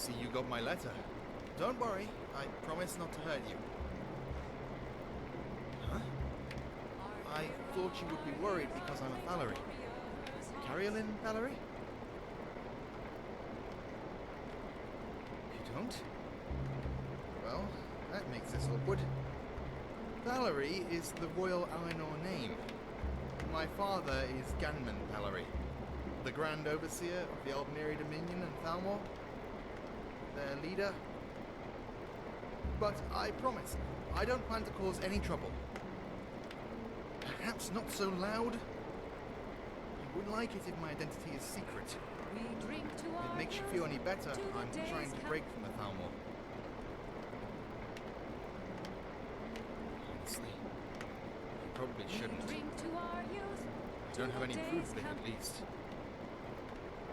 see you got my letter. Don't worry, I promise not to hurt you. Huh? I thought you would be worried because I'm a Thallery. Caryalind Thallery? You don't? Well, that makes this awkward. Thallery is the royal Ainur name. My father is Ganman Thallery, the Grand Overseer of the Aldmeri Dominion and Thalmor, their leader. But I promise, I don't plan to cause any trouble. Perhaps not so loud. I would like it if my identity is secret. If it makes you feel any better, I'm trying to break from the Thalmor. Honestly, you probably shouldn't. I don't have any proof of it, at least.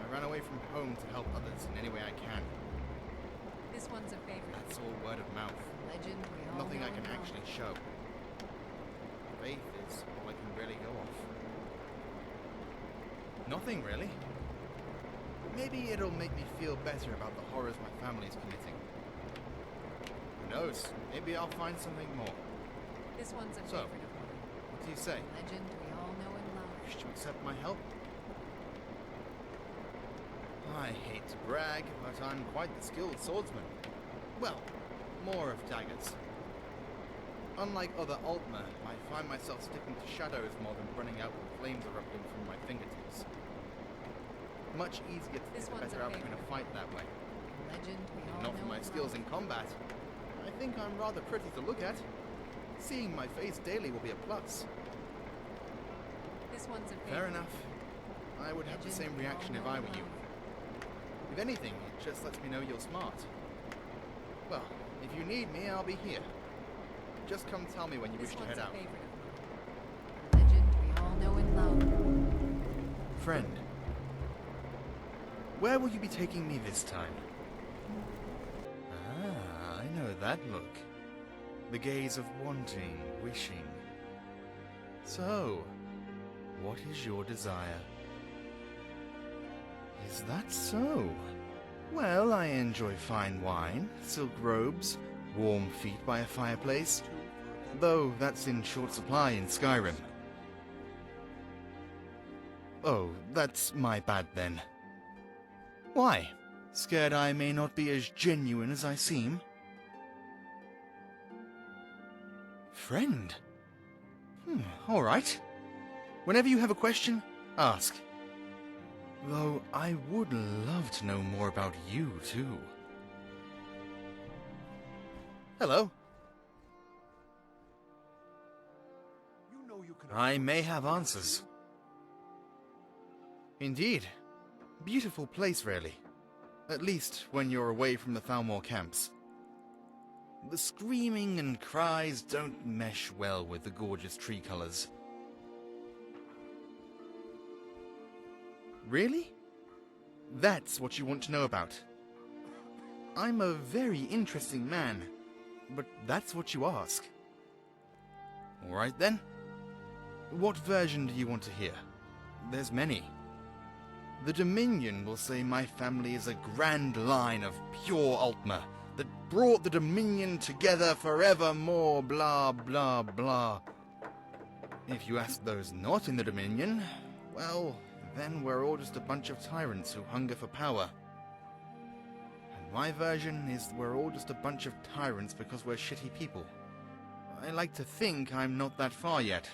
I ran away from home to help others in any way I can. This one's a favorite. That's all word of mouth. Legend we all Nothing know I can and love. actually show. Faith is all I can really go off. Nothing, really. Maybe it'll make me feel better about the horrors my family's committing. Who knows? Maybe I'll find something more. This one's a So, favorite of mine. What do you say? Legend we all know and love. Wish to accept my help? I hate to brag, but I'm quite the skilled swordsman. Well, more of daggers. Unlike other Altmer, I find myself sticking to shadows more than running out with flames erupting from my fingertips. Much easier to This get a one's better a outcome in a favorite. fight that way. Legend we If all not know for my and skills love. in combat, I think I'm rather pretty to look at. Seeing my face daily will be a plus. This one's a favorite. Fair enough. I would have the Legend same we all reaction if know I and were you. love. If anything, it just lets me know you're smart. Well, if you need me, I'll be here. Just come tell me when you This wish to one's head a out. favorite of mine. Legend we all know and love. Friend, where will you be taking me this time? Ah, I know that look. The gaze of wanting, wishing. So, what is your desire? Is that so? Well, I enjoy fine wine, silk robes, warm feet by a fireplace. Though that's in short supply in Skyrim. Oh, that's my bad then. Why? Scared I may not be as genuine as I seem? Friend? Alright. Whenever you have a question, ask. Though I would love to know more about you, too. Hello. I may have answers. Indeed. Beautiful place, really. At least when you're away from the Thalmor camps. The screaming and cries don't mesh well with the gorgeous tree colors. Really? That's what you want to know about. I'm a very interesting man, but that's what you ask. Alright then. What version do you want to hear? There's many. The Dominion will say my family is a grand line of pure Altmer that brought the Dominion together forevermore, blah blah blah. If you ask those not in the Dominion, well, then we're all just a bunch of tyrants who hunger for power. And my version is we're all just a bunch of tyrants because we're shitty people. I like to think I'm not that far yet,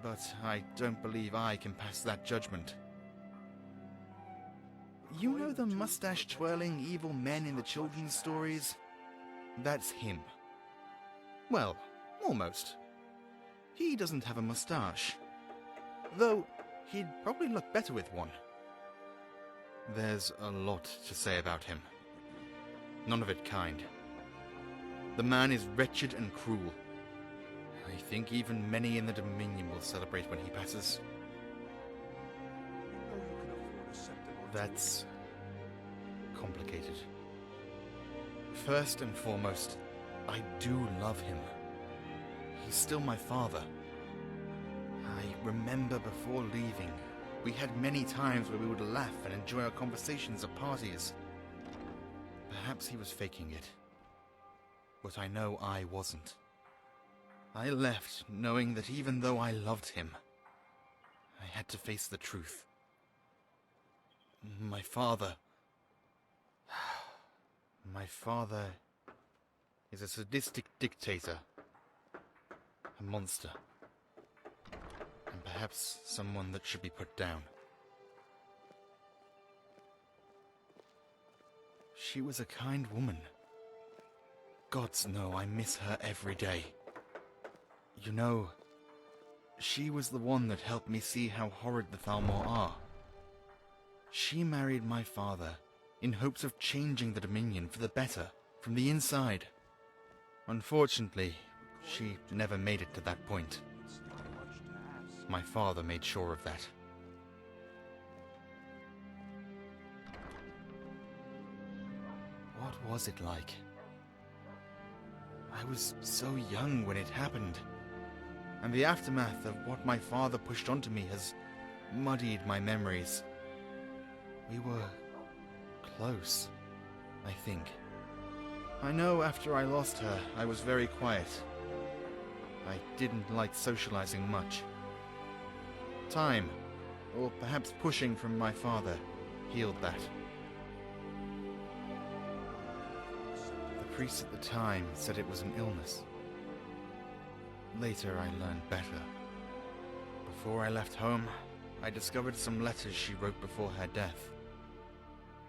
but I don't believe I can pass that judgment. You know the mustache-twirling evil men in the children's stories? That's him. Well, almost. He doesn't have a mustache. Though, he'd probably look better with one. There's a lot to say about him. None of it kind. The man is wretched and cruel. I think even many in the Dominion will celebrate when he passes. That's complicated. First and foremost, I do love him. He's still my father. I remember before leaving, we had many times where we would laugh and enjoy our conversations at parties. Perhaps he was faking it. But I know I wasn't. I left knowing that even though I loved him, I had to face the truth. My father... My father is a sadistic dictator. A monster. And perhaps someone that should be put down. She was a kind woman. Gods know I miss her every day. You know, she was the one that helped me see how horrid the Thalmor are. She married my father in hopes of changing the Dominion for the better, from the inside. Unfortunately, she never made it to that point. My father made sure of that. What was it like? I was so young when it happened, and the aftermath of what my father pushed onto me has muddied my memories. We were close, I think. I know after I lost her, I was very quiet. I didn't like socializing much. Time, or perhaps pushing from my father, healed that. The priest at the time said it was an illness. Later I learned better. Before I left home, I discovered some letters she wrote before her death.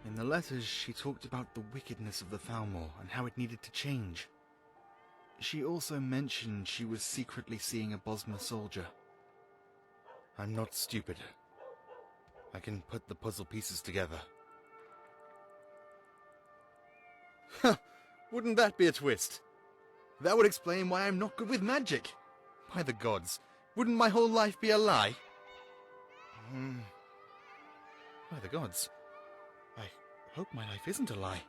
In the letters, she talked about the wickedness of the Thalmor and how it needed to change. She also mentioned she was secretly seeing a Bosmer soldier. I'm not stupid. I can put the puzzle pieces together. Huh! Wouldn't that be a twist? That would explain why I'm not good with magic. By the gods, wouldn't my whole life be a lie? By the gods, I hope my life isn't a lie.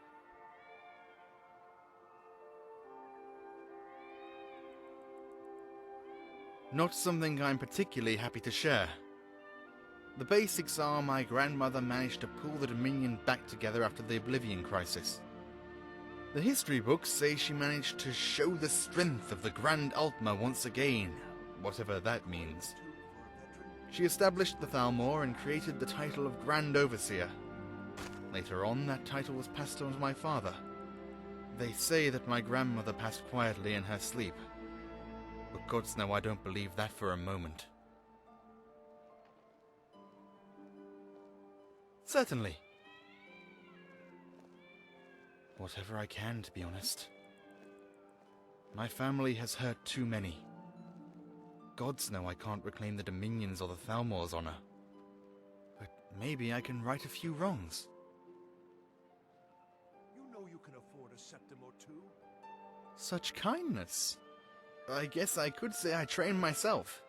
Not something I'm particularly happy to share. The basics are my grandmother managed to pull the Dominion back together after the Oblivion Crisis. The history books say she managed to show the strength of the Grand Altmer once again, whatever that means. She established the Thalmor and created the title of Grand Overseer. Later on, that title was passed on to my father. They say that my grandmother passed quietly in her sleep, but gods know I don't believe that for a moment. Certainly. Whatever I can, to be honest. My family has hurt too many. Gods know I can't reclaim the Dominion's or the Thalmor's honor. But maybe I can right a few wrongs. You know you can afford a septim or two. Such kindness. I guess I could say I trained myself.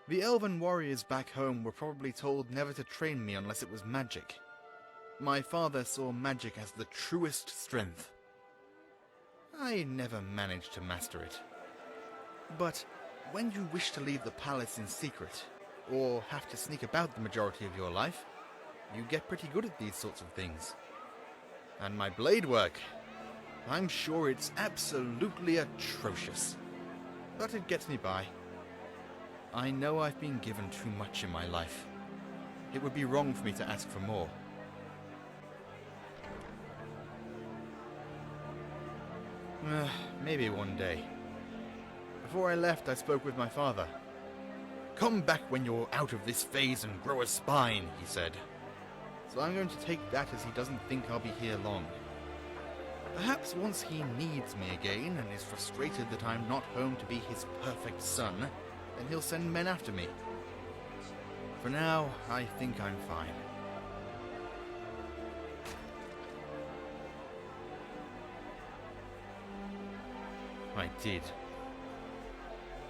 The elven warriors back home were probably told never to train me unless it was magic. My father saw magic as the truest strength. I never managed to master it. But when you wish to leave the palace in secret, or have to sneak about the majority of your life, you get pretty good at these sorts of things. And my blade work, I'm sure it's absolutely atrocious. But it gets me by. I know I've been given too much in my life. It would be wrong for me to ask for more. Maybe one day. Before I left, I spoke with my father. "Come back when you're out of this phase and grow a spine," he said. So I'm going to take that as he doesn't think I'll be here long. Perhaps once he needs me again and is frustrated that I'm not home to be his perfect son, then he'll send men after me. For now, I think I'm fine. I did.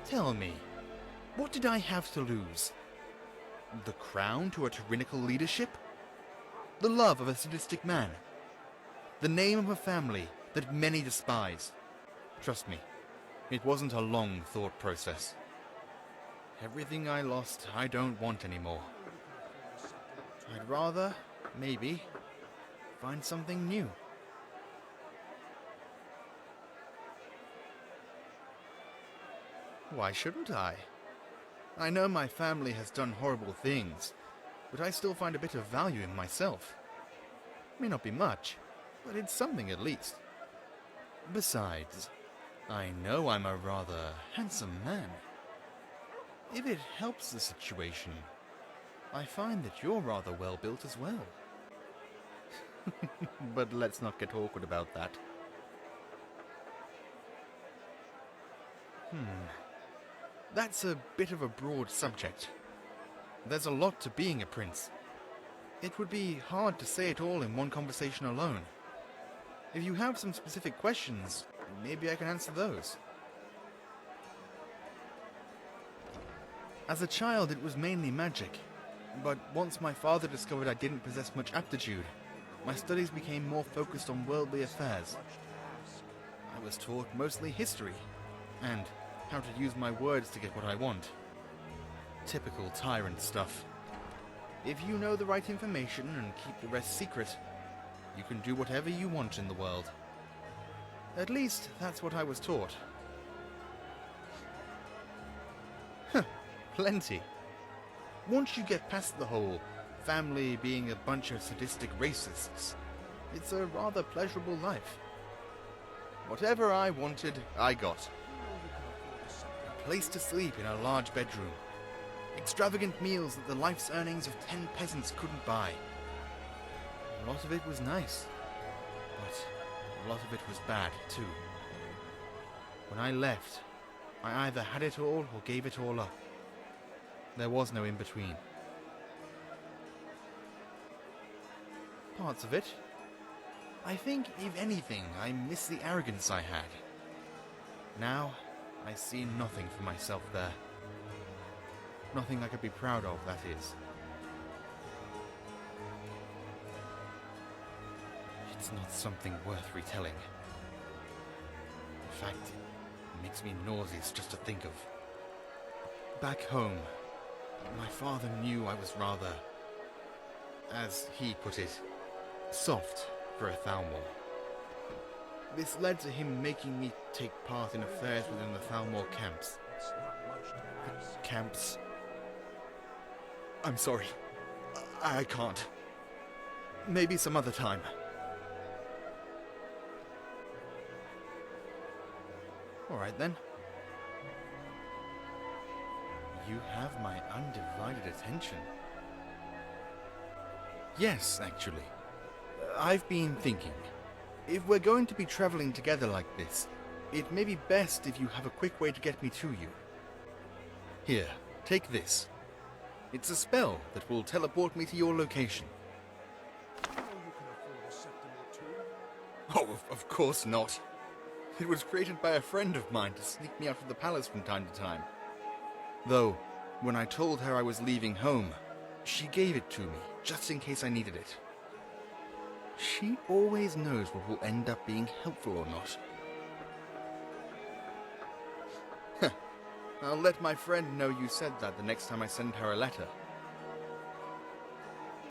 Tell me, what did I have to lose? The crown to a tyrannical leadership? The love of a sadistic man? The name of a family that many despise? Trust me, it wasn't a long thought process. Everything I lost, I don't want anymore. I'd rather, maybe, find something new. Why shouldn't I? I know my family has done horrible things, but I still find a bit of value in myself. May not be much, but it's something at least. Besides, I know I'm a rather handsome man. If it helps the situation, I find that you're rather well built as well. But let's not get awkward about that. That's a bit of a broad subject. There's a lot to being a prince. It would be hard to say it all in one conversation alone. If you have some specific questions, maybe I can answer those. As a child, it was mainly magic. But once my father discovered I didn't possess much aptitude, my studies became more focused on worldly affairs. I was taught mostly history, and how to use my words to get what I want. Typical tyrant stuff. If you know the right information and keep the rest secret, you can do whatever you want in the world. At least, that's what I was taught. Plenty. Once you get past the whole family being a bunch of sadistic racists, it's a rather pleasurable life. Whatever I wanted, I got. A place to sleep in a large bedroom. Extravagant meals that the life's earnings of 10 peasants couldn't buy. A lot of it was nice, but a lot of it was bad, too. When I left, I either had it all or gave it all up. There was no in-between. Parts of it. I think, if anything, I miss the arrogance I had. Now, I see nothing for myself there. Nothing I could be proud of, that is. It's not something worth retelling. In fact, it makes me nauseous just to think of. Back home, my father knew I was rather, as he put it, soft for a Thalmor. This led to him making me take part in affairs within the Thalmor camps. It's not much to ask. Camps? I'm sorry. I can't. Maybe some other time. Alright then. You have my undivided attention. Yes, actually. I've been thinking. If we're going to be traveling together like this, it may be best if you have a quick way to get me to you. Here, take this. It's a spell that will teleport me to your location. You know you can afford a septim or two. Oh, of course not. It was created by a friend of mine to sneak me out of the palace from time to time. Though, when I told her I was leaving home, she gave it to me, just in case I needed it. She always knows what will end up being helpful or not. I'll let my friend know you said that the next time I send her a letter.